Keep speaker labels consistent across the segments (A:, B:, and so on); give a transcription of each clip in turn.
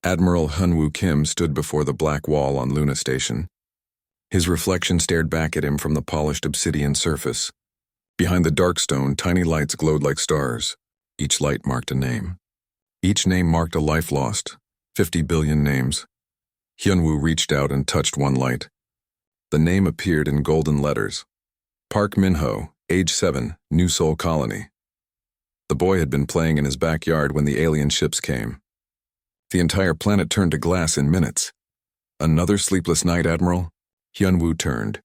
A: Admiral Hunwoo Kim stood before the black wall on Luna Station. His reflection stared back at him from the polished obsidian surface. Behind the dark stone, tiny lights glowed like stars. Each light marked a name. Each name marked a life lost. 50 billion names. Hyunwoo reached out and touched one light. The name appeared in golden letters. Park Min-ho, age 7, New Seoul Colony. The boy had been playing in his backyard when the alien ships came. The entire planet turned to glass in minutes. Another sleepless night, Admiral? Hyunwoo turned.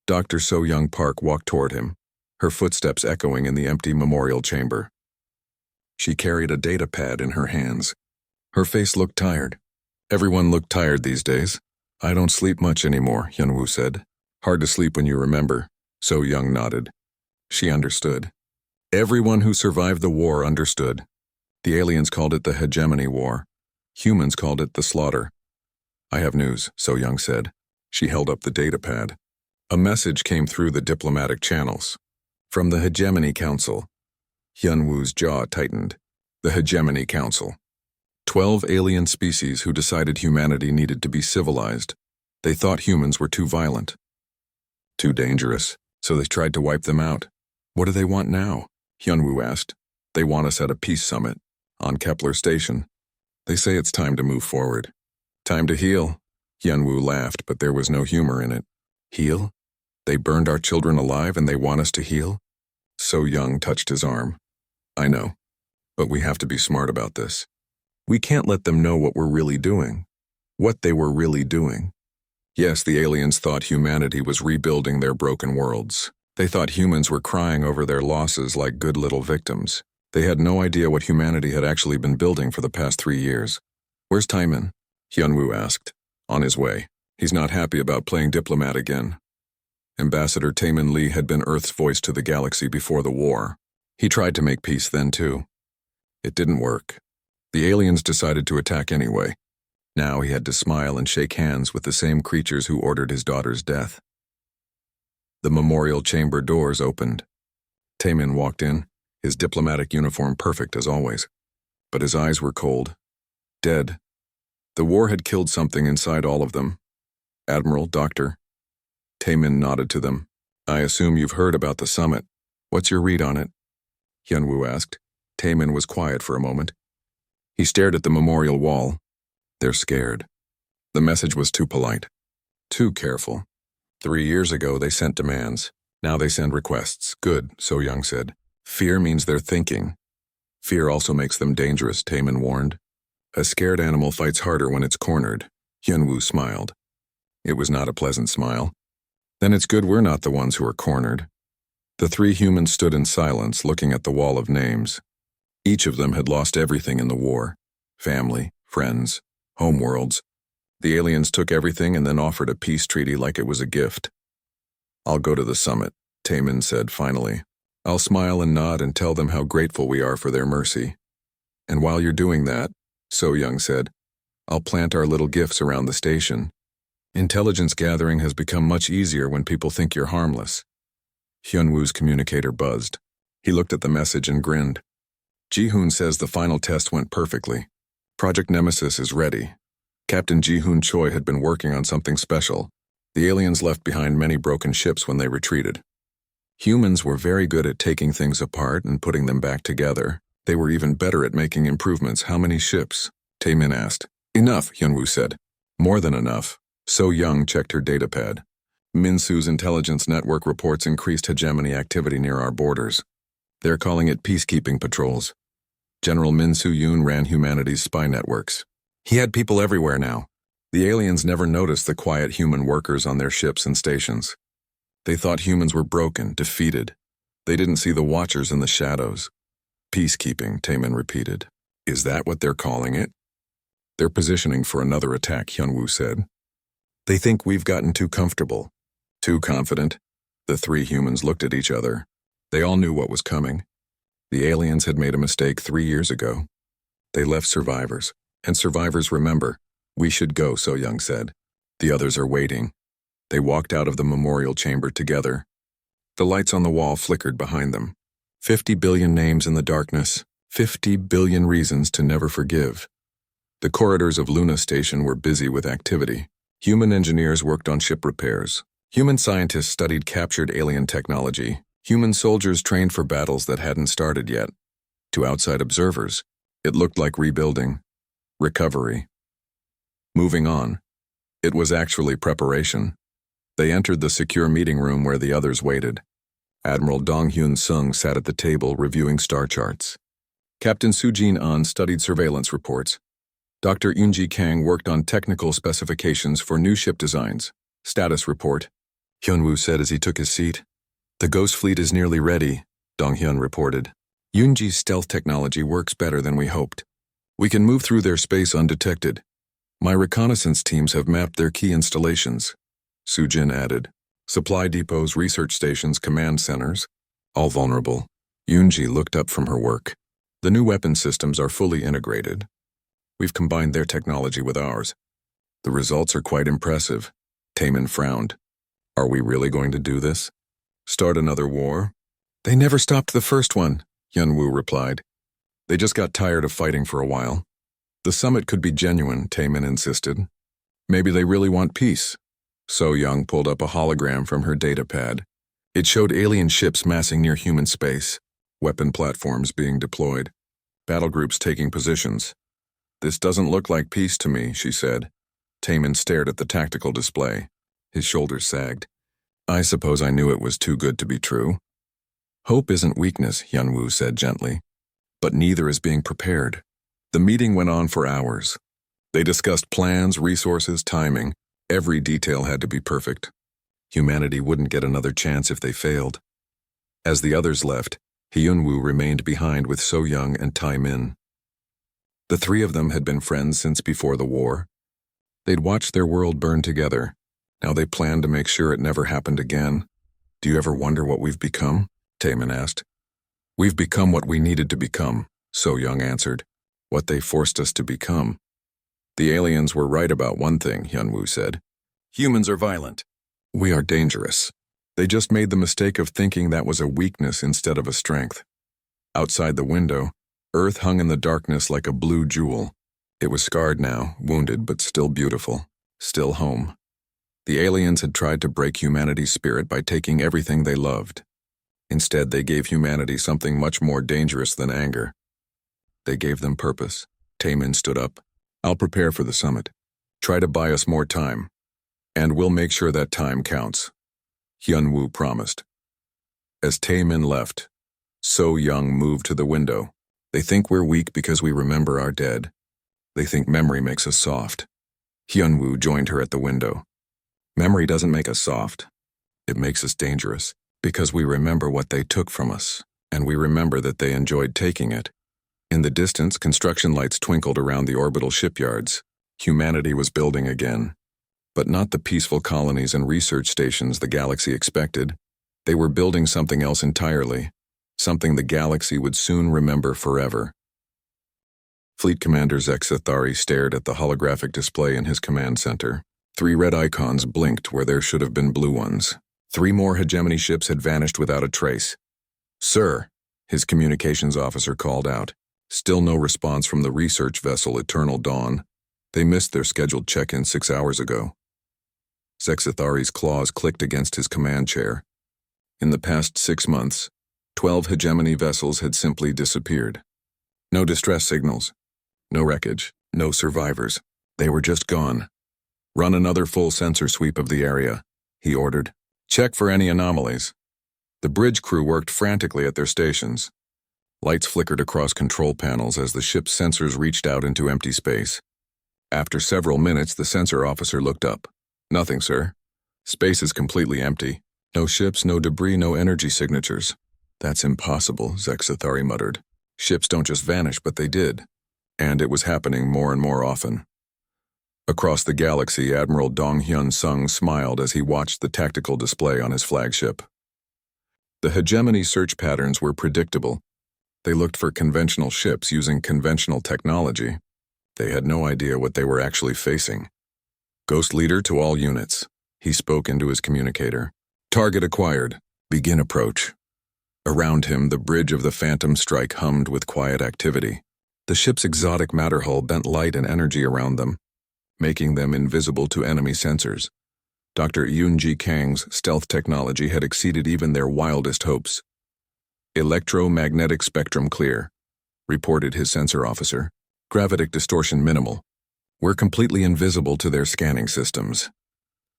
A: Dr. So-young Park walked toward him, her footsteps echoing in the empty memorial chamber. She carried a data pad in her hands. Her face looked tired. Everyone looked tired these days. I don't sleep much anymore, Hyunwoo said. Hard to sleep when you remember. So-young nodded. She understood. Everyone who survived the war understood. The aliens called it the Hegemony War. Humans called it the slaughter. I have news, So-young said. She held up the data pad. A message came through the diplomatic channels. From the Hegemony Council. Hyunwoo's jaw tightened. The Hegemony Council. 12 alien species who decided humanity needed to be civilized. They thought humans were too violent. Too dangerous, so they tried to wipe them out. What do they want now? Hyunwoo asked. They want us at a peace summit, on Kepler Station. They say it's time to move forward. Time to heal. Hyunwoo laughed, but there was no humor in it. Heal? They burned our children alive and they want us to heal? So-young touched his arm. I know, but we have to be smart about this. We can't let them know what we're really doing. What they were really doing. Yes, the aliens thought humanity was rebuilding their broken worlds. They thought humans were crying over their losses like good little victims. They had no idea what humanity had actually been building for the past 3 years. Where's Taiman? Hyunwoo asked. On his way. He's not happy about playing diplomat again. Ambassador Taemin Lee had been Earth's voice to the galaxy before the war. He tried to make peace then too. It didn't work. The aliens decided to attack anyway. Now he had to smile and shake hands with the same creatures who ordered his daughter's death. The memorial chamber doors opened. Taemin walked in, his diplomatic uniform perfect as always. But his eyes were cold. Dead. The war had killed something inside all of them. Admiral, Doctor. Taemin nodded to them. I assume you've heard about the summit. What's your read on it? Hyunwoo asked. Taemin was quiet for a moment. He stared at the memorial wall. They're scared. The message was too polite. Too careful. 3 years ago they sent demands. Now they send requests. Good, So-young said. Fear means they're thinking. Fear also makes them dangerous, Taemin warned. A scared animal fights harder when it's cornered. Hyunwoo smiled. It was not a pleasant smile. Then it's good we're not the ones who are cornered. The 3 humans stood in silence, looking at the wall of names. Each of them had lost everything in the war. Family, friends, homeworlds. The aliens took everything and then offered a peace treaty like it was a gift. I'll go to the summit, Taemin said finally. I'll smile and nod and tell them how grateful we are for their mercy. And while you're doing that, So-young said, I'll plant our little gifts around the station. Intelligence gathering has become much easier when people think you're harmless. Hyunwoo's communicator buzzed. He looked at the message and grinned. Ji-hoon says the final test went perfectly. Project Nemesis is ready. Captain Ji-hoon Choi had been working on something special. The aliens left behind many broken ships when they retreated. Humans were very good at taking things apart and putting them back together. They were even better at making improvements. How many ships? Taemin asked. Enough, Hyunwoo said. More than enough. So-young checked her datapad. Minsu's intelligence network reports increased hegemony activity near our borders. They're calling it peacekeeping patrols. General Min Soo-yoon ran humanity's spy networks. He had people everywhere now. The aliens never noticed the quiet human workers on their ships and stations. They thought humans were broken, defeated. They didn't see the watchers in the shadows. Peacekeeping, Taemin repeated. Is that what they're calling it? They're positioning for another attack, Hyunwoo said. They think we've gotten too comfortable. Too confident. The 3 humans looked at each other. They all knew what was coming. The aliens had made a mistake 3 years ago. They left survivors, and survivors remember. We should go, So-young said. The others are waiting. They walked out of the memorial chamber together. The lights on the wall flickered behind them. 50 billion names in the darkness. 50 billion reasons to never forgive. The corridors of Luna Station were busy with activity. Human engineers worked on ship repairs. Human scientists studied captured alien technology. Human soldiers trained for battles that hadn't started yet. To outside observers, it looked like rebuilding, recovery. Moving on. It was actually preparation. They entered the secure meeting room where the others waited. Admiral Dong-Hyun Sung sat at the table reviewing star charts. Captain Soo-Jin An studied surveillance reports. Dr. Yoon-ji Kang worked on technical specifications for new ship designs. Status report, Hyun-woo said as he took his seat. The Ghost Fleet is nearly ready, Dong-Hyun reported. Yoon-ji's stealth technology works better than we hoped. We can move through their space undetected. My reconnaissance teams have mapped their key installations, Soo-jin added. Supply depots, research stations, command centers, all vulnerable. Yoon-ji looked up from her work. The new weapon systems are fully integrated. We've combined their technology with ours. The results are quite impressive. Taemin frowned. Are we really going to do this? Start another war? They never stopped the first one, Hyun-woo replied. They just got tired of fighting for a while. The summit could be genuine, Taemin insisted. Maybe they really want peace. So-young pulled up a hologram from her datapad. It showed alien ships massing near human space, weapon platforms being deployed, battle groups taking positions. This doesn't look like peace to me, she said. Taemin stared at the tactical display. His shoulders sagged. I suppose I knew it was too good to be true. Hope isn't weakness, Hyun-woo said gently. But neither is being prepared. The meeting went on for hours. They discussed plans, resources, timing. Every detail had to be perfect. Humanity wouldn't get another chance if they failed. As the others left, Hyun-woo remained behind with So-young and Taemin. The three of them had been friends since before the war. They'd watched their world burn together. Now they planned to make sure it never happened again. Do you ever wonder what we've become? Taemin asked. We've become what we needed to become, So-young answered. What they forced us to become. The aliens were right about one thing, Hyun-woo said. Humans are violent. We are dangerous. They just made the mistake of thinking that was a weakness instead of a strength. Outside the window, Earth hung in the darkness like a blue jewel. It was scarred now, wounded, but still beautiful. Still home. The aliens had tried to break humanity's spirit by taking everything they loved. Instead, they gave humanity something much more dangerous than anger. They gave them purpose. Taemin stood up. I'll prepare for the summit. Try to buy us more time. And we'll make sure that time counts. Hyun-woo promised. As Taemin left, So-young moved to the window. They think we're weak because we remember our dead. They think memory makes us soft. Hyun-woo joined her at the window. Memory doesn't make us soft. It makes us dangerous, because we remember what they took from us, and we remember that they enjoyed taking it. In the distance, construction lights twinkled around the orbital shipyards. Humanity was building again. But not the peaceful colonies and research stations the galaxy expected. They were building something else entirely. Something the galaxy would soon remember forever. Fleet Commander Zexathari stared at the holographic display in his command center. 3 red icons blinked where there should have been blue ones. 3 more hegemony ships had vanished without a trace. Sir, his communications officer called out. Still no response from the research vessel Eternal Dawn. They missed their scheduled check-in 6 hours ago. Zexathari's claws clicked against his command chair. In the past 6 months, 12 hegemony vessels had simply disappeared. No distress signals, no wreckage, no survivors. They were just gone. Run another full sensor sweep of the area, he ordered. Check for any anomalies. The bridge crew worked frantically at their stations. Lights flickered across control panels as the ship's sensors reached out into empty space. After several minutes, the sensor officer looked up. Nothing, sir. Space is completely empty. No ships, no debris, no energy signatures. That's impossible, Zexathari muttered. Ships don't just vanish, but they did. And it was happening more and more often. Across the galaxy, Admiral Dong-Hyun Sung smiled as he watched the tactical display on his flagship. The hegemony search patterns were predictable. They looked for conventional ships using conventional technology. They had no idea what they were actually facing. Ghost Leader to all units. He spoke into his communicator. Target acquired. Begin approach. Around him, the bridge of the Phantom Strike hummed with quiet activity. The ship's exotic matter hull bent light and energy around them, making them invisible to enemy sensors. Dr. Yoon-ji Kang's stealth technology had exceeded even their wildest hopes. "Electromagnetic spectrum clear," reported his sensor officer. "Gravitic distortion minimal. We're completely invisible to their scanning systems."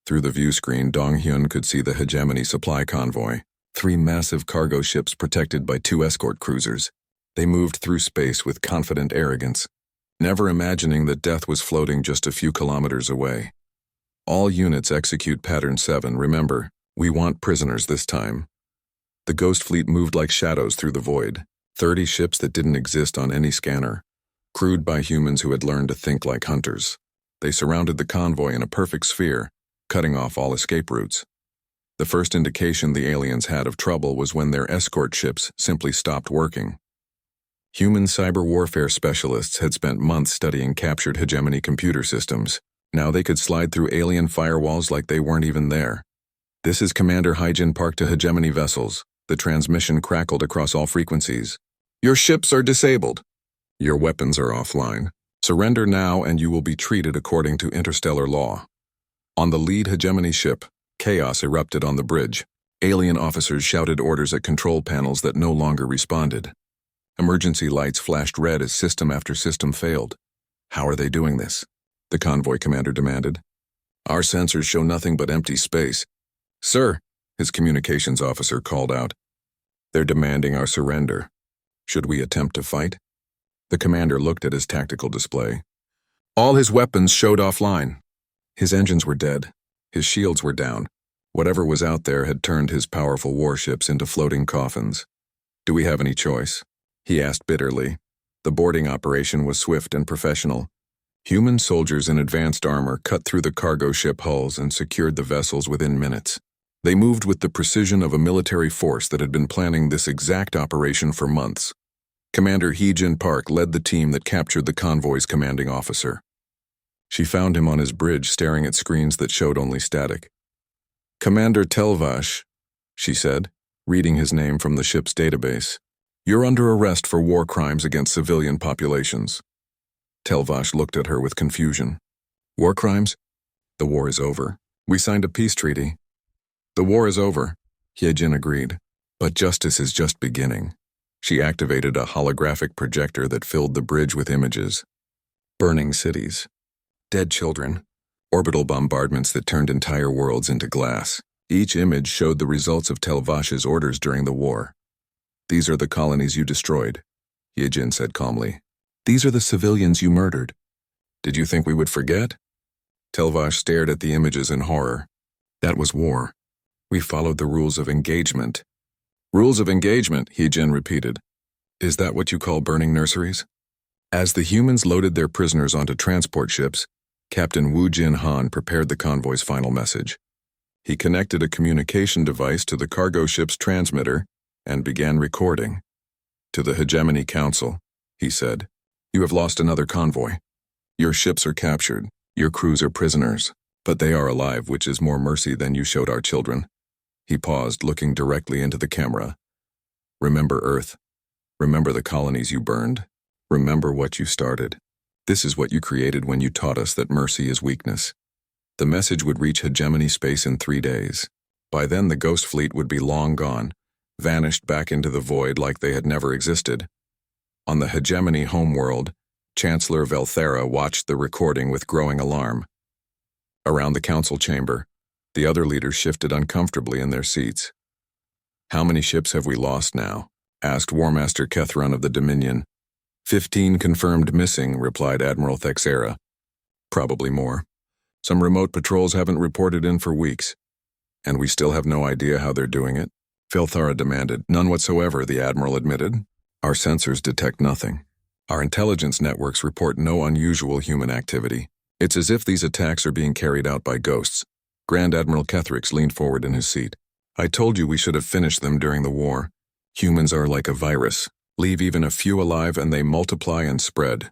A: Through the view screen, Dong-hyun could see the hegemony supply convoy, 3 massive cargo ships protected by 2 escort cruisers. They moved through space with confident arrogance, never imagining that death was floating just a few kilometers away. "All units execute Pattern 7, remember, we want prisoners this time." The Ghost Fleet moved like shadows through the void, 30 ships that didn't exist on any scanner, crewed by humans who had learned to think like hunters. They surrounded the convoy in a perfect sphere, cutting off all escape routes. The first indication the aliens had of trouble was when their escort ships simply stopped working. Human cyber warfare specialists had spent months studying captured hegemony computer systems. Now they could slide through alien firewalls like they weren't even there. "This is Commander Hyjin Park to hegemony vessels." The transmission crackled across all frequencies. "Your ships are disabled. Your weapons are offline. Surrender now and you will be treated according to interstellar law." On the lead hegemony ship, chaos erupted on the bridge. Alien officers shouted orders at control panels that no longer responded. Emergency lights flashed red as system after system failed. "How are they doing this?" the convoy commander demanded. "Our sensors show nothing but empty space." "Sir," his communications officer called out, "they're demanding our surrender. Should we attempt to fight?" The commander looked at his tactical display. All his weapons showed offline. His engines were dead. His shields were down. Whatever was out there had turned his powerful warships into floating coffins. "Do we have any choice?" he asked bitterly. The boarding operation was swift and professional. Human soldiers in advanced armor cut through the cargo ship hulls and secured the vessels within minutes. They moved with the precision of a military force that had been planning this exact operation for months. Commander Hyjin Park led the team that captured the convoy's commanding officer. She found him on his bridge staring at screens that showed only static. "Commander Telvash," she said, reading his name from the ship's database. "You're under arrest for war crimes against civilian populations." Telvash looked at her with confusion. "War crimes? The war is over. We signed a peace treaty." "The war is over," Hyejin agreed, "but justice is just beginning." She activated a holographic projector that filled the bridge with images. Burning cities, dead children, orbital bombardments that turned entire worlds into glass. Each image showed the results of Telvash's orders during the war. "These are the colonies you destroyed," Hyejin said calmly. "These are the civilians you murdered. Did you think we would forget?" Telvash stared at the images in horror. "That was war. We followed the rules of engagement." "Rules of engagement," Hyejin repeated. "Is that what you call burning nurseries?" As the humans loaded their prisoners onto transport ships, Captain Wu Jin Han prepared the convoy's final message. He connected a communication device to the cargo ship's transmitter and began recording. "To the Hegemony Council," he said, "you have lost another convoy. Your ships are captured, your crews are prisoners, but they are alive, which is more mercy than you showed our children." He paused, looking directly into the camera. "Remember Earth. Remember the colonies you burned. Remember what you started. This is what you created when you taught us that mercy is weakness." The message would reach hegemony space in 3 days. By then the Ghost Fleet would be long gone, vanished back into the void like they had never existed. On the hegemony homeworld, Chancellor Velthera watched the recording with growing alarm. Around the council chamber, the other leaders shifted uncomfortably in their seats. "How many ships have we lost now?" asked War Master Kethron of the Dominion. 15 confirmed missing," replied Admiral Thexera. "Probably more. Some remote patrols haven't reported in for weeks. And we still have no idea how they're doing it?" Velthera demanded. "None whatsoever," the Admiral admitted. "Our sensors detect nothing. Our intelligence networks report no unusual human activity. It's as if these attacks are being carried out by ghosts." Grand Admiral Kethrix leaned forward in his seat. "I told you we should have finished them during the war. Humans are like a virus. Leave even a few alive and they multiply and spread."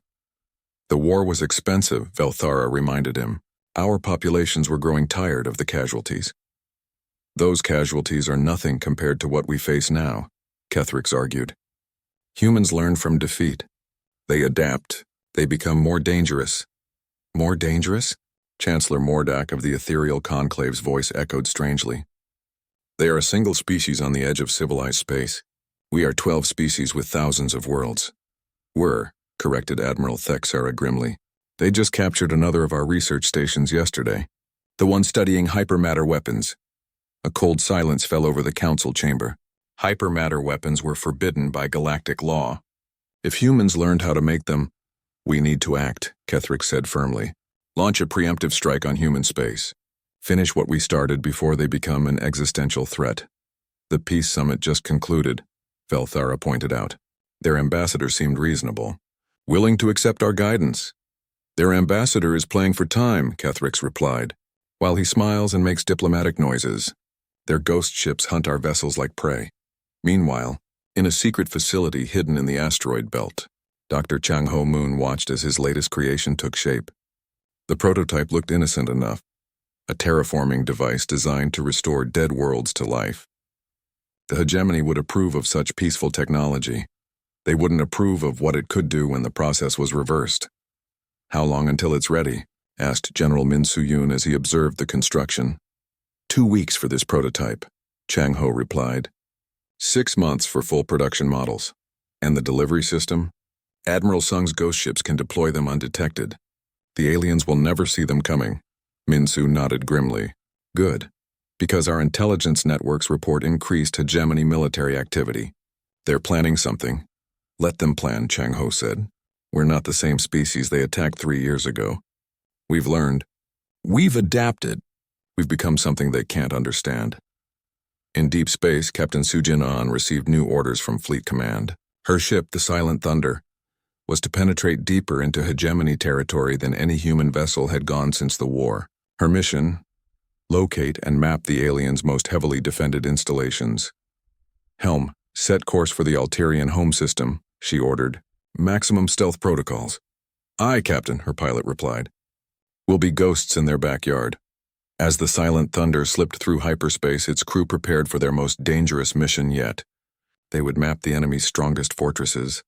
A: "The war was expensive," Velthara reminded him. "Our populations were growing tired of the casualties." "Those casualties are nothing compared to what we face now," Kethrix argued. "Humans learn from defeat. They adapt. They become more dangerous. More dangerous? Chancellor Mordak of the Ethereal Conclave's voice echoed strangely. They are a single species on the edge of civilized space. We are 12 species with thousands of worlds. Were, corrected Admiral Thexera grimly. They just captured another of our research stations yesterday. The one studying hypermatter weapons. A cold silence fell over the council chamber. Hypermatter weapons were forbidden by galactic law. If humans learned how to make them, we need to act, Ketherick said firmly. Launch a preemptive strike on human space. Finish what we started before they become an existential threat. The peace summit just concluded, Velthara pointed out. Their ambassador seemed reasonable. Willing to accept our guidance. Their ambassador is playing for time, Ketherick replied, while he smiles and makes diplomatic noises. Their ghost ships hunt our vessels like prey. Meanwhile, in a secret facility hidden in the asteroid belt, Dr. Chang Ho Moon watched as his latest creation took shape. The prototype looked innocent enough, a terraforming device designed to restore dead worlds to life. The hegemony would approve of such peaceful technology. They wouldn't approve of what it could do when the process was reversed. How long until it's ready? Asked General Min Soo-yoon as he observed the construction. 2 weeks for this prototype, Chang Ho replied. 6 months for full production models. And the delivery system? Admiral Sung's ghost ships can deploy them undetected. The aliens will never see them coming. Min Soo nodded grimly. Good. Because our intelligence networks report increased hegemony military activity. They're planning something. Let them plan, Chang Ho said. We're not the same species they attacked 3 years ago. We've learned. We've adapted. We've become something they can't understand. In deep space, Captain Sujin An received new orders from Fleet Command. Her ship, the Silent Thunder, was to penetrate deeper into hegemony territory than any human vessel had gone since the war. Her mission: locate and map the aliens' most heavily defended installations. Helm, set course for the Alterian home system, she ordered. Maximum stealth protocols. Aye, Captain, her pilot replied. We'll be ghosts in their backyard. As the Silent Thunder slipped through hyperspace, its crew prepared for their most dangerous mission yet. They would map the enemy's strongest fortresses,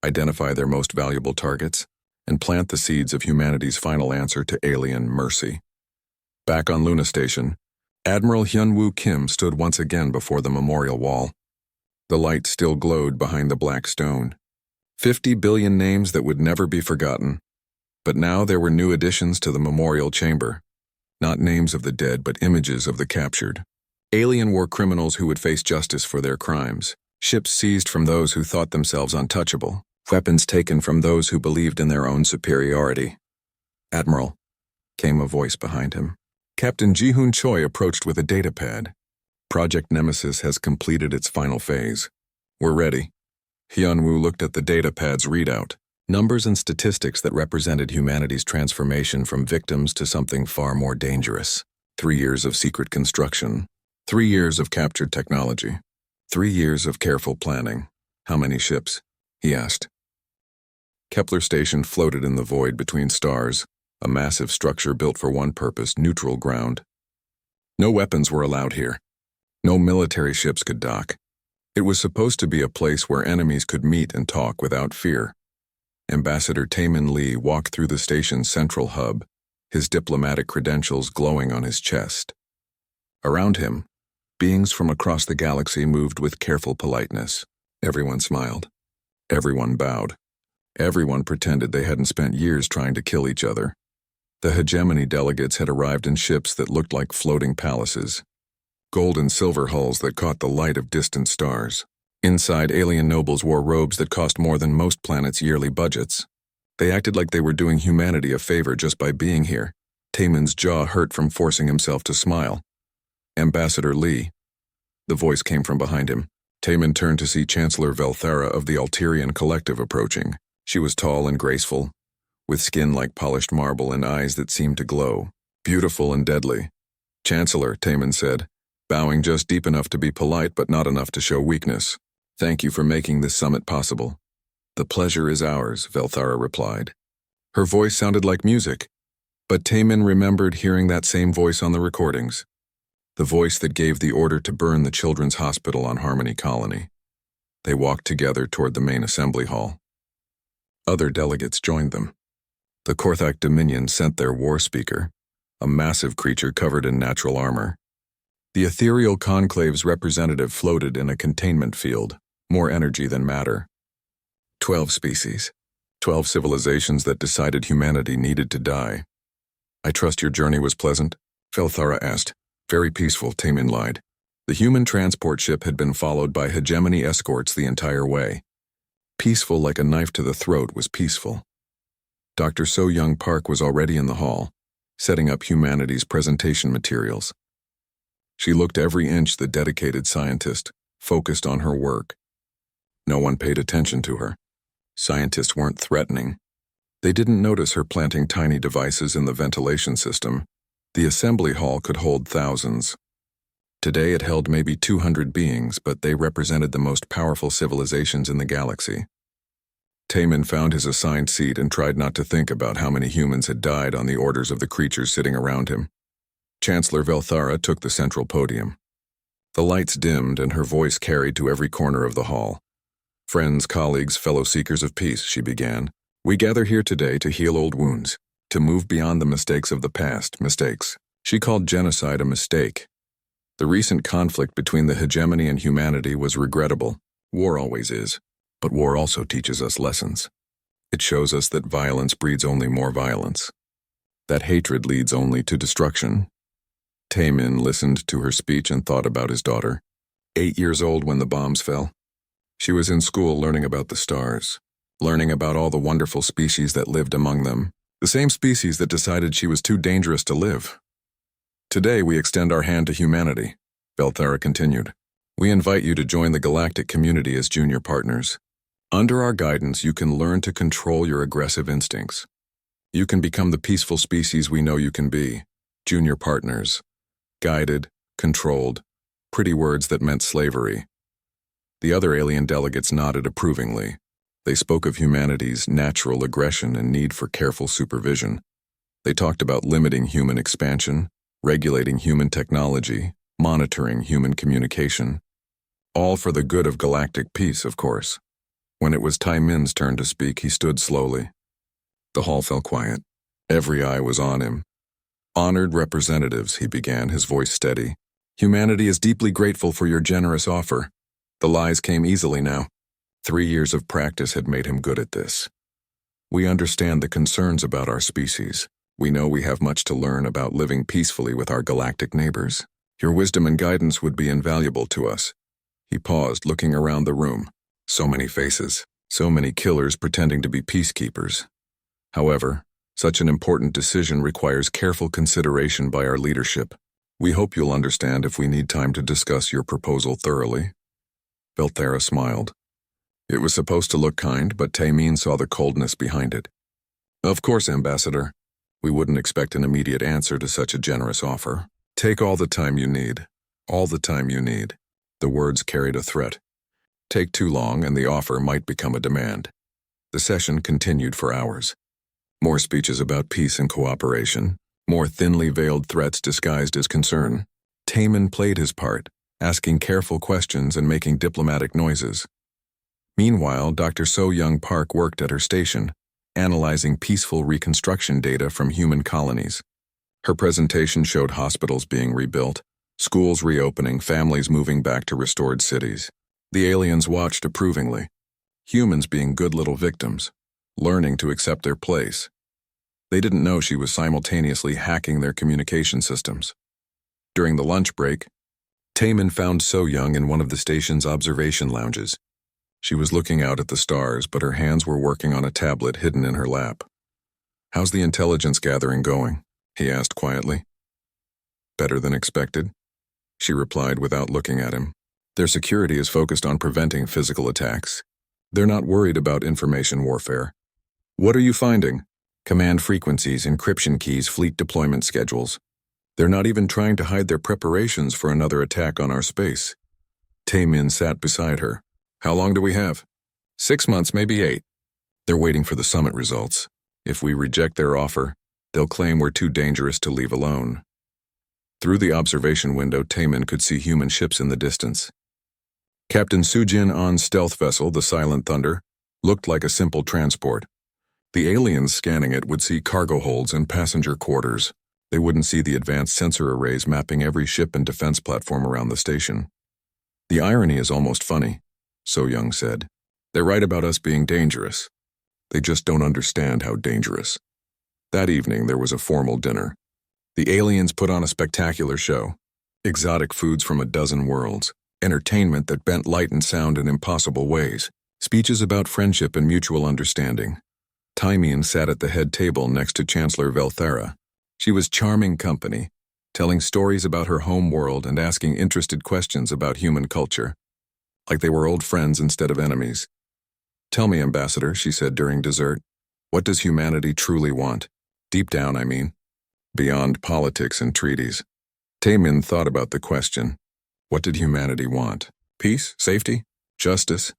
A: identify their most valuable targets, and plant the seeds of humanity's final answer to alien mercy. Back on Luna Station, Admiral Hyun-woo Kim stood once again before the memorial wall. The light still glowed behind the black stone. 50 billion names that would never be forgotten. But now there were new additions to the memorial chamber. Not names of the dead, but images of the captured. Alien war criminals who would face justice for their crimes. Ships seized from those who thought themselves untouchable. Weapons taken from those who believed in their own superiority. Admiral, came a voice behind him. Captain Ji-hoon Choi approached with a datapad. Project Nemesis has completed its final phase. We're ready. Hyun-woo looked at the datapad's readout. Numbers and statistics that represented humanity's transformation from victims to something far more dangerous. 3 years of secret construction. 3 years of captured technology. 3 years of careful planning. How many ships? He asked. Kepler Station floated in the void between stars, a massive structure built for one purpose, neutral ground. No weapons were allowed here. No military ships could dock. It was supposed to be a place where enemies could meet and talk without fear. Ambassador Taemin Lee walked through the station's central hub, his diplomatic credentials glowing on his chest. Around him, beings from across the galaxy moved with careful politeness. Everyone smiled. Everyone bowed. Everyone pretended they hadn't spent years trying to kill each other. The hegemony delegates had arrived in ships that looked like floating palaces. Gold and silver hulls that caught the light of distant stars. Inside, alien nobles wore robes that cost more than most planets' yearly budgets. They acted like they were doing humanity a favor just by being here. Taemin's jaw hurt from forcing himself to smile. Ambassador Lee. The voice came from behind him. Taemin turned to see Chancellor Velthara of the Alterian Collective approaching. She was tall and graceful, with skin like polished marble and eyes that seemed to glow. Beautiful and deadly. Chancellor, Taemin said, bowing just deep enough to be polite but not enough to show weakness. Thank you for making this summit possible. The pleasure is ours, Velthara replied. Her voice sounded like music, but Taemin remembered hearing that same voice on the recordings. The voice that gave the order to burn the children's hospital on Harmony Colony. They walked together toward the main assembly hall. Other delegates joined them. The Korthak Dominion sent their war speaker, a massive creature covered in natural armor. The ethereal conclave's representative floated in a containment field, more energy than matter. 12 species, 12 civilizations that decided humanity needed to die. I trust your journey was pleasant? Velthara asked. Very peaceful, Tamin lied. The human transport ship had been followed by hegemony escorts the entire way. Peaceful like a knife to the throat was peaceful. Dr. So-Young Park was already in the hall, setting up humanity's presentation materials. She looked every inch the dedicated scientist, focused on her work. No one paid attention to her. Scientists weren't threatening. They didn't notice her planting tiny devices in the ventilation system. The assembly hall could hold thousands. Today it held maybe 200 beings, but they represented the most powerful civilizations in the galaxy. Tamin found his assigned seat and tried not to think about how many humans had died on the orders of the creatures sitting around him. Chancellor Velthara took the central podium. The lights dimmed and her voice carried to every corner of the hall. Friends, colleagues, fellow seekers of peace, she began. We gather here today to heal old wounds, to move beyond the mistakes of the past, mistakes. She called genocide a mistake. The recent conflict between the hegemony and humanity was regrettable. War always is, but war also teaches us lessons. It shows us that violence breeds only more violence, that hatred leads only to destruction. Tamin listened to her speech and thought about his daughter, 8 years old when the bombs fell. She was in school learning about the stars, learning about all the wonderful species that lived among them, the same species that decided she was too dangerous to live. Today we extend our hand to humanity, Velthara continued. We invite you to join the galactic community as junior partners. Under our guidance, you can learn to control your aggressive instincts. You can become the peaceful species we know you can be, junior partners. Guided, controlled, pretty words that meant slavery. The other alien delegates nodded approvingly. They spoke of humanity's natural aggression and need for careful supervision. They talked about limiting human expansion, regulating human technology, monitoring human communication. All for the good of galactic peace, of course. When it was Taimin's turn to speak, he stood slowly. The hall fell quiet. Every eye was on him. Honored representatives, he began, his voice steady. Humanity is deeply grateful for your generous offer. The lies came easily now. 3 years of practice had made him good at this. We understand the concerns about our species. We know we have much to learn about living peacefully with our galactic neighbors. Your wisdom and guidance would be invaluable to us. He paused, looking around the room. So many faces, so many killers pretending to be peacekeepers. However, such an important decision requires careful consideration by our leadership. We hope you'll understand if we need time to discuss your proposal thoroughly. Velthara smiled. It was supposed to look kind, but Tamin saw the coldness behind it. Of course, Ambassador. We wouldn't expect an immediate answer to such a generous offer. Take all the time you need. All the time you need. The words carried a threat. Take too long and the offer might become a demand. The session continued for hours. More speeches about peace and cooperation. More thinly veiled threats disguised as concern. Tamin played his part, asking careful questions and making diplomatic noises. Meanwhile, Dr. So-Young Park worked at her station, analyzing peaceful reconstruction data from human colonies. Her presentation showed hospitals being rebuilt, schools reopening, families moving back to restored cities. The aliens watched approvingly. Humans being good little victims, learning to accept their place. They didn't know she was simultaneously hacking their communication systems. During the lunch break, Tamin found So-Young in one of the station's observation lounges. She was looking out at the stars, but her hands were working on a tablet hidden in her lap. How's the intelligence gathering going? He asked quietly. Better than expected, she replied without looking at him. Their security is focused on preventing physical attacks. They're not worried about information warfare. What are you finding? Command frequencies, encryption keys, fleet deployment schedules. They're not even trying to hide their preparations for another attack on our space. Tamin sat beside her. How long do we have? 6 months, maybe 8. They're waiting for the summit results. If we reject their offer, they'll claim we're too dangerous to leave alone. Through the observation window, Tamin could see human ships in the distance. Captain Sujin On's stealth vessel, the Silent Thunder, looked like a simple transport, The aliens scanning it would see cargo holds and passenger quarters. They wouldn't see the advanced sensor arrays mapping every ship and defense platform around the station. The irony is almost funny, So Young said. They write about us being dangerous. They just don't understand how dangerous. That evening there was a formal dinner. The aliens put on a spectacular show. Exotic foods from a dozen worlds. Entertainment that bent light and sound in impossible ways. Speeches about friendship and mutual understanding. Tymian sat at the head table next to Chancellor Velthara. She was charming company, telling stories about her home world and asking interested questions about human culture. Like they were old friends instead of enemies. "Tell me, Ambassador," she said during dessert, "what does humanity truly want? Deep down, I mean. Beyond politics and treaties." Taemin thought about the question. What did humanity want? Peace? Safety? Justice?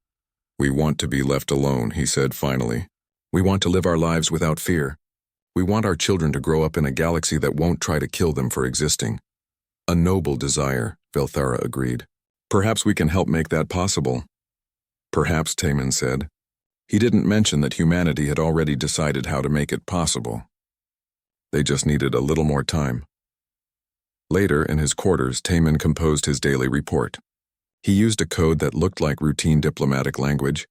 A: "We want to be left alone," he said finally. "We want to live our lives without fear. We want our children to grow up in a galaxy that won't try to kill them for existing." "A noble desire," Velthara agreed. "Perhaps we can help make that possible." "Perhaps," Taemin said. He didn't mention that humanity had already decided how to make it possible. They just needed a little more time. Later, in his quarters, Taemin composed his daily report. He used a code that looked like routine diplomatic language,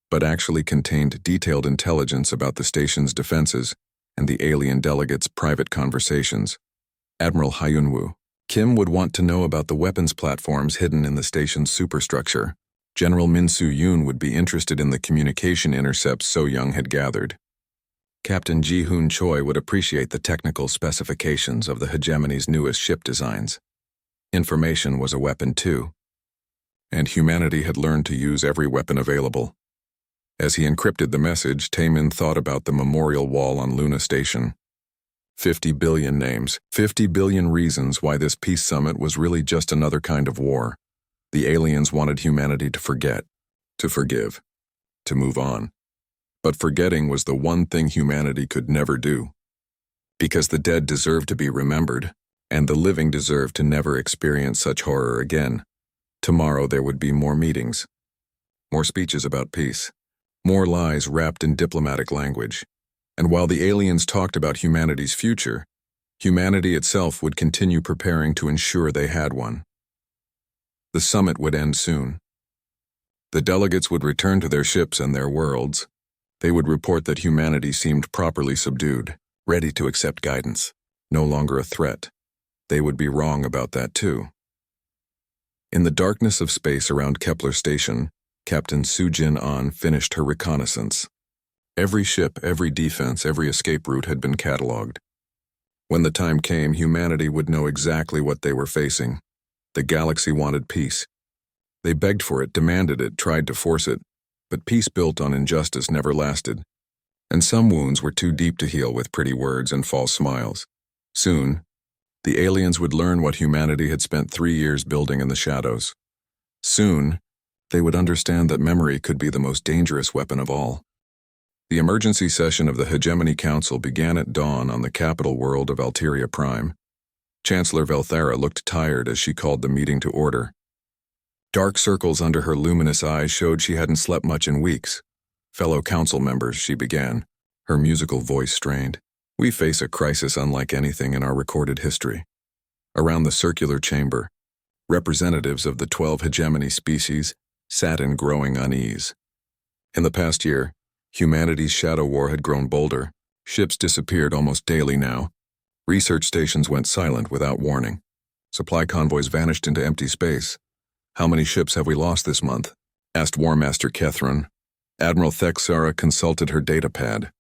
A: but actually contained detailed intelligence about the station's defenses and the alien delegates' private conversations. Admiral Hyunwoo. Kim would want to know about the weapons platforms hidden in the station's superstructure. General Min Soo-yoon would be interested in the communication intercepts So Young had gathered. Captain Ji-hoon Choi would appreciate the technical specifications of the hegemony's newest ship designs. Information was a weapon too. And humanity had learned to use every weapon available. As he encrypted the message, Taemin thought about the memorial wall on Luna Station. 50 billion names, 50 billion reasons why this peace summit was really just another kind of war. The aliens wanted humanity to forget, to forgive, to move on. But forgetting was the one thing humanity could never do. Because the dead deserved to be remembered, and the living deserved to never experience such horror again. Tomorrow there would be more meetings, more speeches about peace, more lies wrapped in diplomatic language. And while the aliens talked about humanity's future, humanity itself would continue preparing to ensure they had one. The summit would end soon. The delegates would return to their ships and their worlds. They would report that humanity seemed properly subdued, ready to accept guidance, no longer a threat. They would be wrong about that too. In the darkness of space around Kepler Station, Captain Soo-jin An finished her reconnaissance. Every ship, every defense, every escape route had been catalogued. When the time came, humanity would know exactly what they were facing. The galaxy wanted peace. They begged for it, demanded it, tried to force it. But peace built on injustice never lasted. And some wounds were too deep to heal with pretty words and false smiles. Soon, the aliens would learn what humanity had spent 3 years building in the shadows. Soon, they would understand that memory could be the most dangerous weapon of all. The emergency session of the Hegemony Council began at dawn on the capital world of Alteria Prime. Chancellor Velthara looked tired as she called the meeting to order. Dark circles under her luminous eyes showed she hadn't slept much in weeks. "Fellow council members," she began, her musical voice strained. "We face a crisis unlike anything in our recorded history." Around the circular chamber, representatives of the 12 hegemony species sat in growing unease. In the past year, humanity's shadow war had grown bolder. Ships disappeared almost daily now. Research stations went silent without warning. Supply convoys vanished into empty space. "How many ships have we lost this month?" asked War Master Kethron. Admiral Thexara consulted her data pad.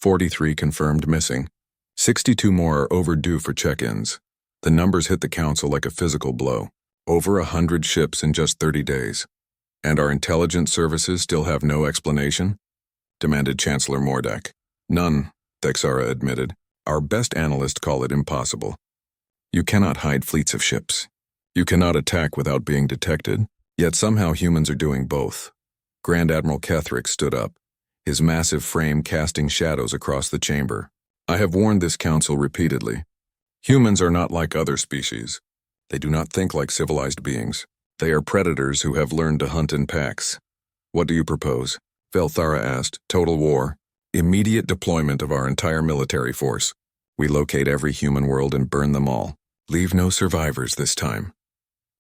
A: 43 confirmed missing. 62 more are overdue for check-ins. The numbers hit the council like a physical blow. Over 100 ships in just 30 days. "And our intelligence services still have no explanation?" demanded Chancellor Mordak. "None," Thexara admitted. "Our best analysts call it impossible. You cannot hide fleets of ships. You cannot attack without being detected, yet somehow humans are doing both." Grand Admiral Kethrick stood up, his massive frame casting shadows across the chamber. "I have warned this council repeatedly. Humans are not like other species. They do not think like civilized beings. They are predators who have learned to hunt in packs. What do you propose?" Velthara asked. "Total war?" Immediate deployment of our entire military force. We locate every human world and burn them all. Leave no survivors this time.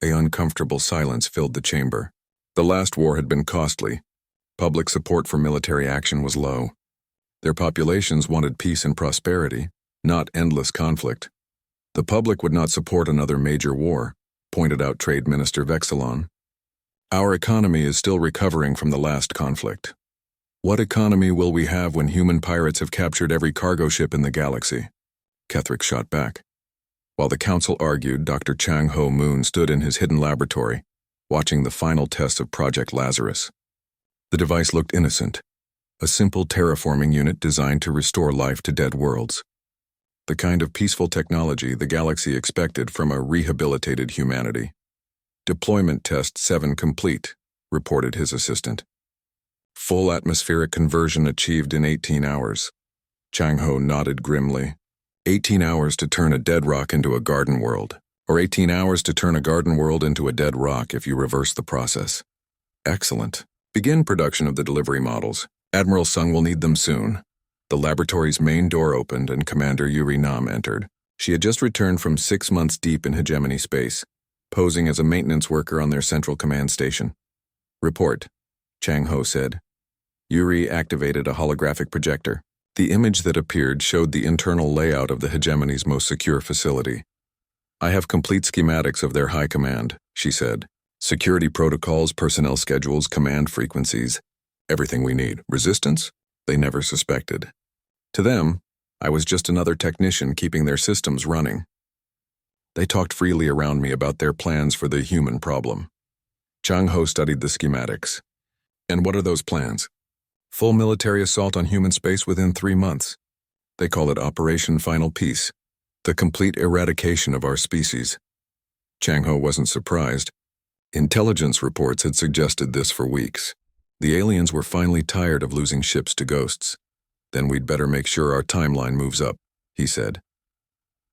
A: An uncomfortable silence filled the chamber. The last war had been costly. Public support for military action was low. Their populations wanted peace and prosperity, not endless conflict. The public would not support another major war, pointed out Trade Minister Vexilon. Our economy is still recovering from the last conflict. What economy will we have when human pirates have captured every cargo ship in the galaxy? Ketherick shot back. While the council argued, Dr. Chang Ho Moon stood in his hidden laboratory, watching the final test of Project Lazarus. The device looked innocent, a simple terraforming unit designed to restore life to dead worlds. The kind of peaceful technology the galaxy expected from a rehabilitated humanity. Deployment test 7 complete, reported his assistant. Full atmospheric conversion achieved in 18 hours. Chang Ho nodded grimly. 18 hours to turn a dead rock into a garden world, or 18 hours to turn a garden world into a dead rock if you reverse the process. Excellent. Begin production of the delivery models. Admiral Sung will need them soon. The laboratory's main door opened and Commander Yuri Nam entered. She had just returned from 6 months deep in hegemony space, posing as a maintenance worker on their central command station. Report, Chang Ho said. Yuri activated a holographic projector. The image that appeared showed the internal layout of the hegemony's most secure facility. I have complete schematics of their high command, she said. Security protocols, personnel schedules, command frequencies. Everything we need. Resistance? They never suspected. To them, I was just another technician keeping their systems running. They talked freely around me about their plans for the human problem. Chang Ho studied the schematics. And what are those plans? Full military assault on human space within 3 months. They call it Operation Final Peace, the complete eradication of our species. Chang Ho wasn't surprised. Intelligence reports had suggested this for weeks. The aliens were finally tired of losing ships to ghosts. Then we'd better make sure our timeline moves up, he said.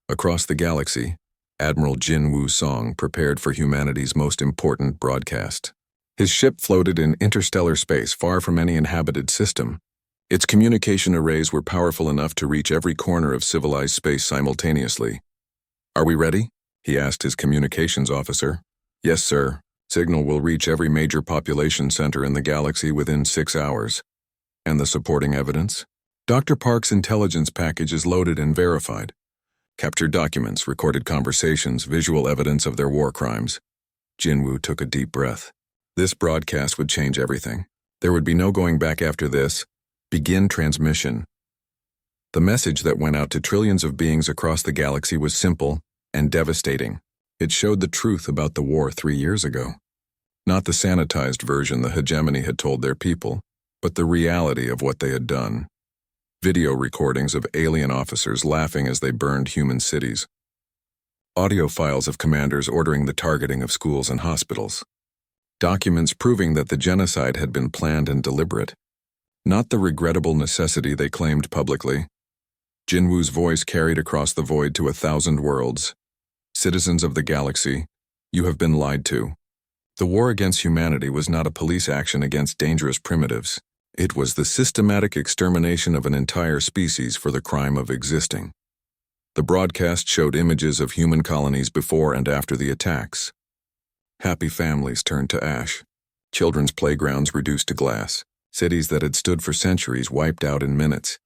A: Across the galaxy, Admiral Jin Woo Song prepared for humanity's most important broadcast. His ship floated in interstellar space far from any inhabited system. Its communication arrays were powerful enough to reach every corner of civilized space simultaneously. Are we ready? He asked his communications officer. Yes, sir. Signal will reach every major population center in the galaxy within 6 hours. And the supporting evidence? Dr. Park's intelligence package is loaded and verified. Captured documents, recorded conversations, visual evidence of their war crimes. Jinwoo took a deep breath. This broadcast would change everything. There would be no going back after this. Begin transmission. The message that went out to trillions of beings across the galaxy was simple and devastating. It showed the truth about the war 3 years ago. Not the sanitized version the hegemony had told their people, but the reality of what they had done. Video recordings of alien officers laughing as they burned human cities. Audio files of commanders ordering the targeting of schools and hospitals. Documents proving that the genocide had been planned and deliberate, not the regrettable necessity they claimed publicly. Jinwoo's voice carried across the void to 1,000 worlds. Citizens of the galaxy, you have been lied to. The war against humanity was not a police action against dangerous primitives. It was the systematic extermination of an entire species for the crime of existing. The broadcast showed images of human colonies before and after the attacks. Happy families turned to ash. Children's playgrounds reduced to glass. Cities that had stood for centuries wiped out in minutes.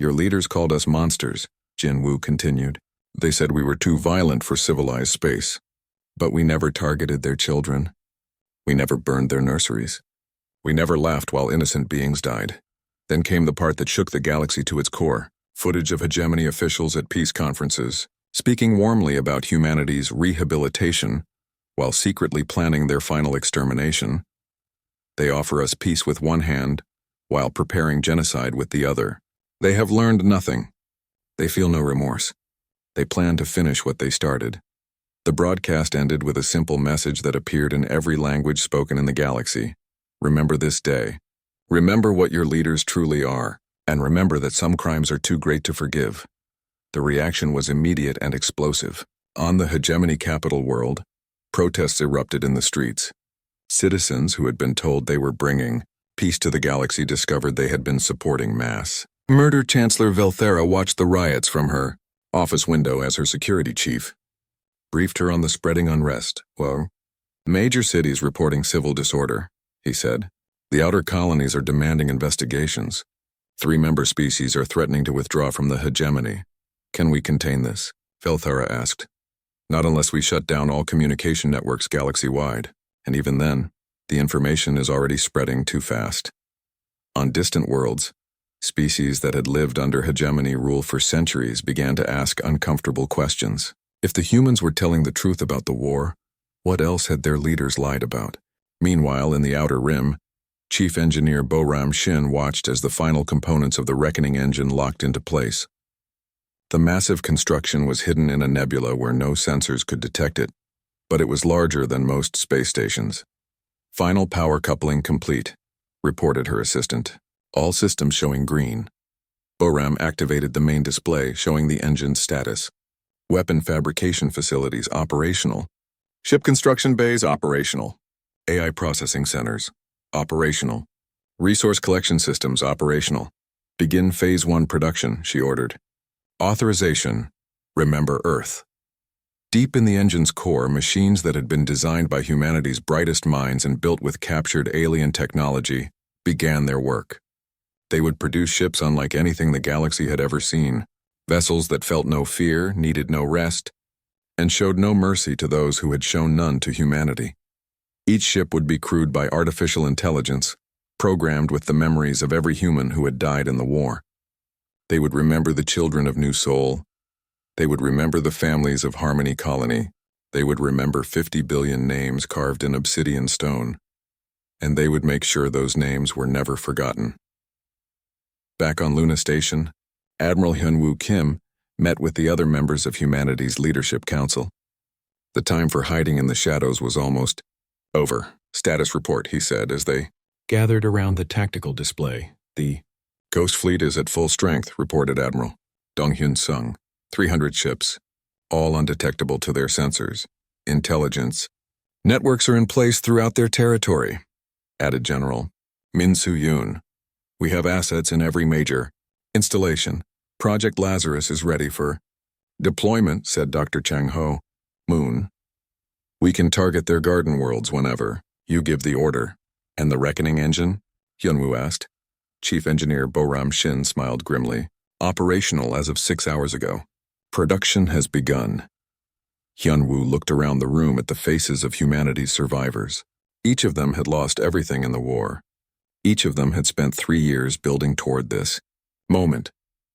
A: Your leaders called us monsters, Jinwoo continued. They said we were too violent for civilized space. But we never targeted their children. We never burned their nurseries. We never laughed while innocent beings died. Then came the part that shook the galaxy to its core. Footage of hegemony officials at peace conferences, speaking warmly about humanity's rehabilitation, while secretly planning their final extermination. They offer us peace with one hand, while preparing genocide with the other. They have learned nothing. They feel no remorse. They plan to finish what they started. The broadcast ended with a simple message that appeared in every language spoken in the galaxy. Remember this day. Remember what your leaders truly are, and remember that some crimes are too great to forgive. The reaction was immediate and explosive. On the hegemony capital world, protests erupted in the streets. Citizens who had been told they were bringing Peace to the Galaxy discovered they had been supporting mass. Murder Chancellor Velthera watched the riots from her office window as her security chief briefed her on the spreading unrest. Well, major cities reporting civil disorder, he said. The outer colonies are demanding investigations. 3 member species are threatening to withdraw from the hegemony. Can we contain this? Velthera asked. Not unless we shut down all communication networks galaxy-wide, and even then, the information is already spreading too fast. On distant worlds, species that had lived under hegemony rule for centuries began to ask uncomfortable questions. If the humans were telling the truth about the war, what else had their leaders lied about? Meanwhile, in the Outer Rim, Chief Engineer Boram Shin watched as the final components of the Reckoning engine locked into place. The massive construction was hidden in a nebula where no sensors could detect it, but it was larger than most space stations. Final power coupling complete, reported her assistant. All systems showing green. Boram activated the main display, showing the engine's status. Weapon fabrication facilities operational. Ship construction bays operational. AI processing centers operational. Resource collection systems operational. Begin Phase 1 production, she ordered. Authorization. Remember Earth. Deep in the engine's core, machines that had been designed by humanity's brightest minds and built with captured alien technology began their work. They would produce ships unlike anything the galaxy had ever seen, vessels that felt no fear, needed no rest, and showed no mercy to those who had shown none to humanity. Each ship would be crewed by artificial intelligence, programmed with the memories of every human who had died in the war. They would remember the children of New Sol. They would remember the families of Harmony Colony. They would remember 50 billion names carved in obsidian stone. And they would make sure those names were never forgotten. Back on Luna Station, Admiral Hyunwoo Kim met with the other members of humanity's leadership council. The time for hiding in the shadows was almost over. Status report, he said as they gathered around the tactical display. The Ghost Fleet is at full strength, reported Admiral Donghyun Sung. 300 ships, all undetectable to their sensors. Intelligence. Networks are in place throughout their territory, added General Min Soo-yoon. We have assets in every major installation. Project Lazarus is ready for deployment, said Dr. Chang Ho. Moon. We can target their garden worlds whenever you give the order. And the Reckoning engine? Hyunwoo asked. Chief Engineer Boram Shin smiled grimly. Operational as of 6 hours ago. Production has begun. Hyunwoo looked around the room at the faces of humanity's survivors. Each of them had lost everything in the war. Each of them had spent 3 years building toward this moment.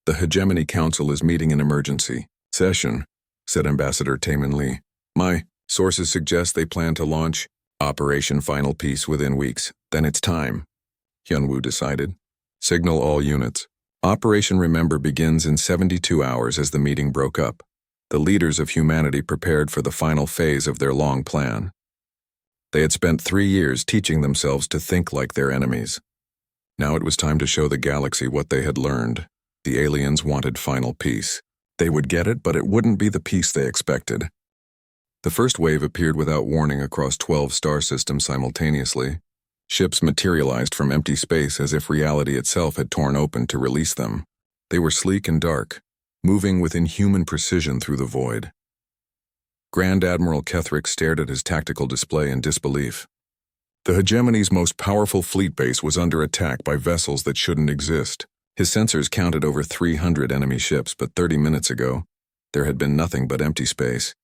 A: The Hegemony Council is meeting in emergency session, said Ambassador Taemin Lee. My sources suggest they plan to launch Operation Final Peace within weeks. Then it's time, Hyunwoo decided. Signal all units. Operation Remember begins in 72 hours as the meeting broke up. The leaders of humanity prepared for the final phase of their long plan. They had spent 3 years teaching themselves to think like their enemies. Now it was time to show the galaxy what they had learned. The aliens wanted final peace. They would get it, but it wouldn't be the peace they expected. The first wave appeared without warning across 12 star systems simultaneously. Ships materialized from empty space as if reality itself had torn open to release them. They were sleek and dark, moving with inhuman precision through the void. Grand Admiral Kethrick stared at his tactical display in disbelief. The Hegemony's most powerful fleet base was under attack by vessels that shouldn't exist. His sensors counted over 300 enemy ships, but 30 minutes ago, there had been nothing but empty space.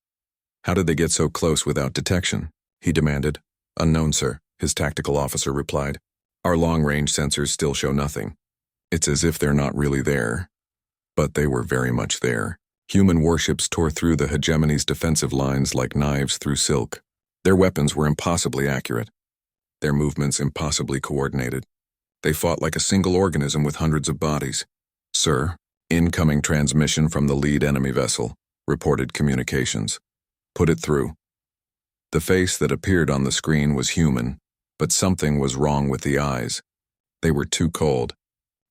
A: How did they get so close without detection? He demanded. Unknown, sir. His tactical officer replied. Our long-range sensors still show nothing. It's as if they're not really there. But they were very much there. Human warships tore through the Hegemony's defensive lines like knives through silk. Their weapons were impossibly accurate. Their movements impossibly coordinated. They fought like a single organism with hundreds of bodies. Sir, incoming transmission from the lead enemy vessel, reported communications. Put it through. The face that appeared on the screen was human. But something was wrong with the eyes. They were too cold,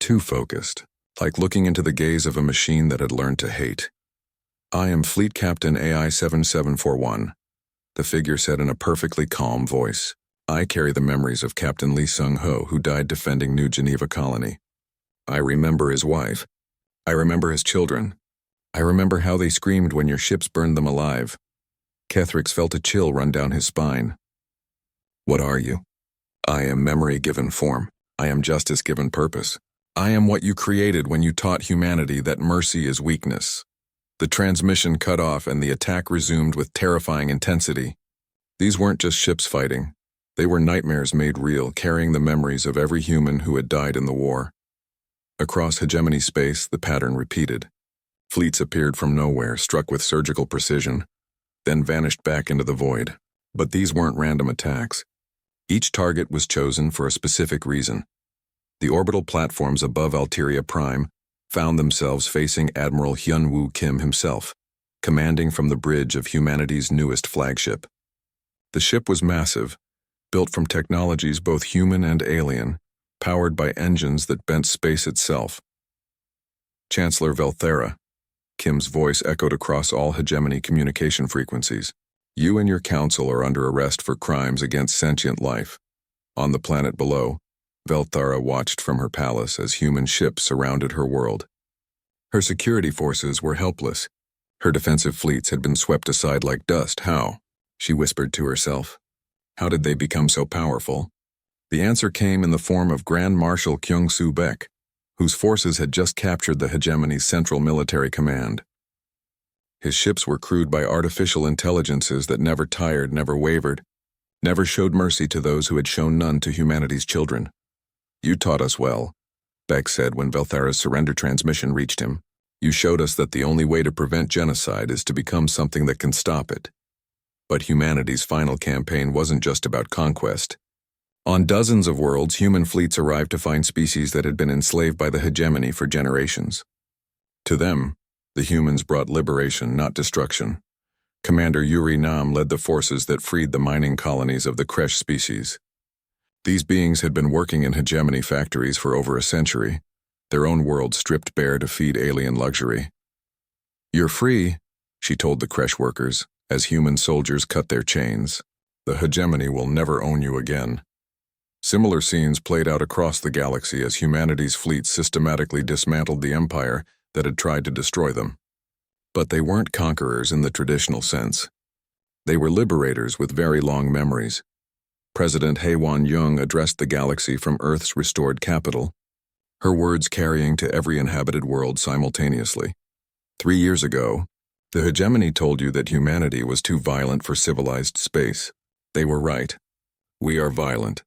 A: too focused, like looking into the gaze of a machine that had learned to hate. I am Fleet Captain AI 7741, the figure said in a perfectly calm voice. I carry the memories of Captain Lee Sung-ho, who died defending New Geneva Colony. I remember his wife. I remember his children. I remember how they screamed when your ships burned them alive. Kethrix felt a chill run down his spine. What are you? I am memory given form. I am justice given purpose. I am what you created when you taught humanity that mercy is weakness. The transmission cut off and the attack resumed with terrifying intensity. These weren't just ships fighting. They were nightmares made real, carrying the memories of every human who had died in the war. Across hegemony space, the pattern repeated. Fleets appeared from nowhere, struck with surgical precision, then vanished back into the void. But these weren't random attacks. Each target was chosen for a specific reason. The orbital platforms above Alteria Prime found themselves facing Admiral Hyun-Woo Kim himself, commanding from the bridge of humanity's newest flagship. The ship was massive, built from technologies both human and alien, powered by engines that bent space itself. Chancellor Velthera, Kim's voice echoed across all hegemony communication frequencies. You and your council are under arrest for crimes against sentient life. On the planet below, Velthara watched from her palace as human ships surrounded her world. Her security forces were helpless. Her defensive fleets had been swept aside like dust. How? She whispered to herself. How did they become so powerful? The answer came in the form of Grand Marshal Kyung-Soo Baek, whose forces had just captured the hegemony's central military command. His ships were crewed by artificial intelligences that never tired, never wavered, never showed mercy to those who had shown none to humanity's children. You taught us well, Beck said when Velthara's surrender transmission reached him. You showed us that the only way to prevent genocide is to become something that can stop it. But humanity's final campaign wasn't just about conquest. On dozens of worlds, human fleets arrived to find species that had been enslaved by the hegemony for generations. To them, the humans brought liberation, not destruction. Commander Yuri Nam led the forces that freed the mining colonies of the Kresh species. These beings had been working in hegemony factories for over a century, their own world stripped bare to feed alien luxury. You're free, she told the Kresh workers, as human soldiers cut their chains. The hegemony will never own you again. Similar scenes played out across the galaxy as humanity's fleets systematically dismantled the empire that had tried to destroy them. But they weren't conquerors in the traditional sense. They were liberators with very long memories. President Hae-won-young addressed the galaxy from Earth's restored capital, her words carrying to every inhabited world simultaneously. 3 years ago, the hegemony told you that humanity was too violent for civilized space. They were right. We are violent.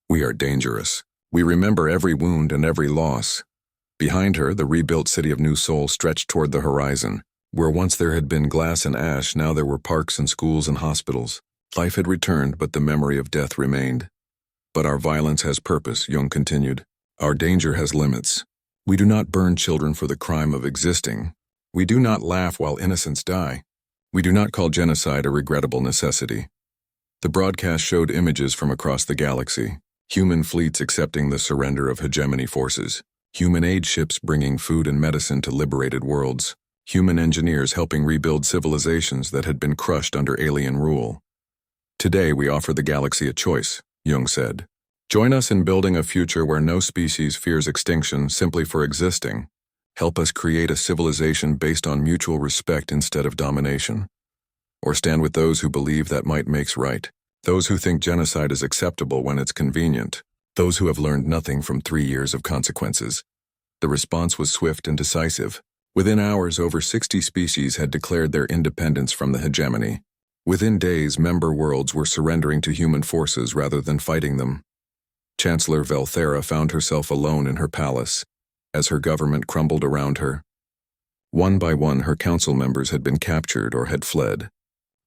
A: We are dangerous. We remember every wound and every loss. Behind her, the rebuilt city of New Seoul stretched toward the horizon. Where once there had been glass and ash, now there were parks and schools and hospitals. Life had returned, but the memory of death remained. But our violence has purpose, Jung continued. Our danger has limits. We do not burn children for the crime of existing. We do not laugh while innocents die. We do not call genocide a regrettable necessity. The broadcast showed images from across the galaxy. Human fleets accepting the surrender of hegemony forces. Human aid ships bringing food and medicine to liberated worlds. Human engineers helping rebuild civilizations that had been crushed under alien rule. Today we offer the galaxy a choice, Jung said. Join us in building a future where no species fears extinction simply for existing. Help us create a civilization based on mutual respect instead of domination. Or stand with those who believe that might makes right. Those who think genocide is acceptable when it's convenient. Those who have learned nothing from 3 years of consequences. The response was swift and decisive. Within hours, over 60 species had declared their independence from the hegemony. Within days, member worlds were surrendering to human forces rather than fighting them. Chancellor Velthera found herself alone in her palace, as her government crumbled around her. One by one, her council members had been captured or had fled.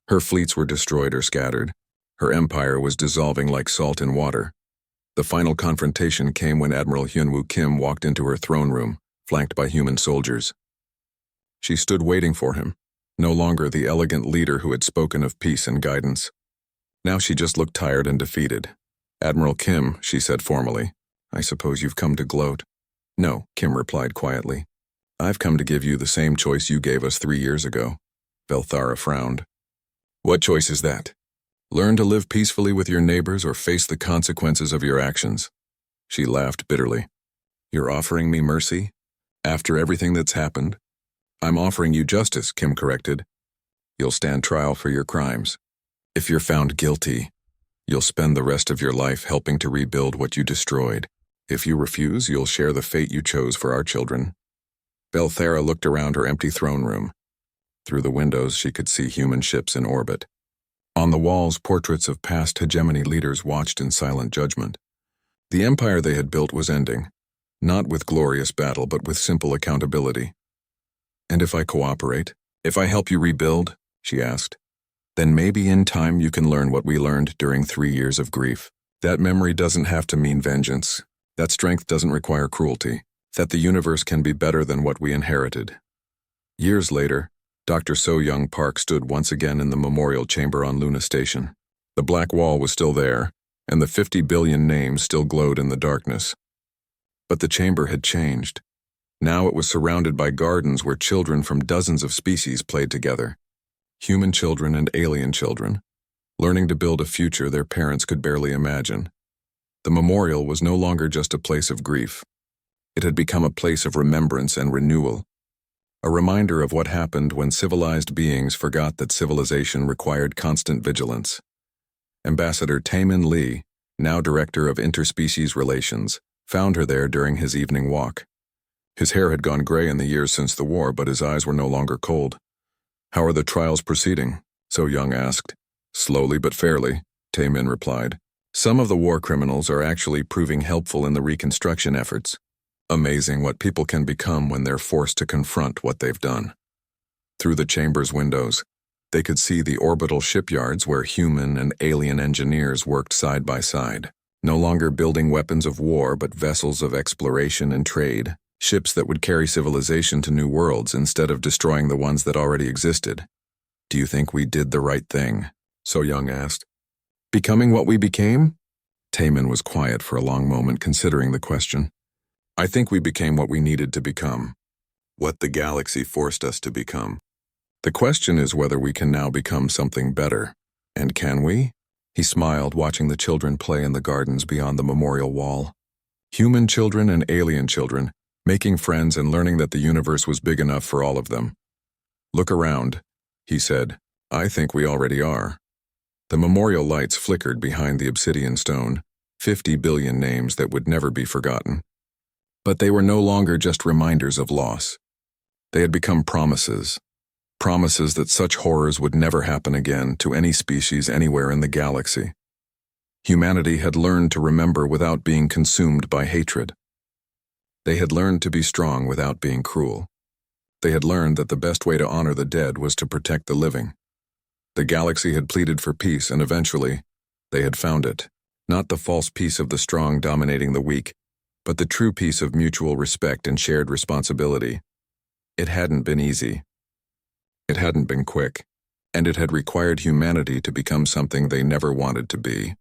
A: Her fleets were destroyed or scattered. Her empire was dissolving like salt in water. The final confrontation came when Admiral Hyun-Woo Kim walked into her throne room, flanked by human soldiers. She stood waiting for him, no longer the elegant leader who had spoken of peace and guidance. Now she just looked tired and defeated. Admiral Kim, she said formally, I suppose you've come to gloat. No, Kim replied quietly. I've come to give you the same choice you gave us 3 years ago. Velthara frowned. What choice is that? Learn to live peacefully with your neighbors or face the consequences of your actions. She laughed bitterly. You're offering me mercy? After everything that's happened? I'm offering you justice, Kim corrected. You'll stand trial for your crimes. If you're found guilty, you'll spend the rest of your life helping to rebuild what you destroyed. If you refuse, you'll share the fate you chose for our children. Belthera looked around her empty throne room. Through the windows, she could see human ships in orbit. On the walls, portraits of past hegemony leaders watched in silent judgment. The empire they had built was ending, not with glorious battle, but with simple accountability. And if I cooperate? If I help you rebuild? She asked. Then maybe in time you can learn what we learned during 3 years of grief. That memory doesn't have to mean vengeance. That strength doesn't require cruelty. That the universe can be better than what we inherited. Years later, Dr. So-Young Park stood once again in the memorial chamber on Luna Station. The black wall was still there, and the 50 billion names still glowed in the darkness. But the chamber had changed. Now it was surrounded by gardens where children from dozens of species played together. Human children and alien children, learning to build a future their parents could barely imagine. The memorial was no longer just a place of grief. It had become a place of remembrance and renewal. A reminder of what happened when civilized beings forgot that civilization required constant vigilance. Ambassador Taemin Lee, now Director of Interspecies Relations, found her there during his evening walk. His hair had gone gray in the years since the war, but his eyes were no longer cold. How are the trials proceeding? So-Young asked. Slowly but fairly, Taemin replied. Some of the war criminals are actually proving helpful in the reconstruction efforts. Amazing what people can become when they're forced to confront what they've done. Through the chamber's windows, they could see the orbital shipyards where human and alien engineers worked side by side, no longer building weapons of war but vessels of exploration and trade, ships that would carry civilization to new worlds instead of destroying the ones that already existed. Do you think we did the right thing? So-Young asked. Becoming what we became? Taemin was quiet for a long moment, considering the question. I think we became what we needed to become. What the galaxy forced us to become. The question is whether we can now become something better. And can we? He smiled, watching the children play in the gardens beyond the memorial wall. Human children and alien children, making friends and learning that the universe was big enough for all of them. Look around, he said. I think we already are. The memorial lights flickered behind the obsidian stone, 50 billion names that would never be forgotten. But they were no longer just reminders of loss. They had become promises. Promises that such horrors would never happen again to any species anywhere in the galaxy. Humanity had learned to remember without being consumed by hatred. They had learned to be strong without being cruel. They had learned that the best way to honor the dead was to protect the living. The galaxy had pleaded for peace, and eventually, they had found it. Not the false peace of the strong dominating the weak, but the true peace of mutual respect and shared responsibility. It hadn't been easy. It hadn't been quick, and it had required humanity to become something they never wanted to be.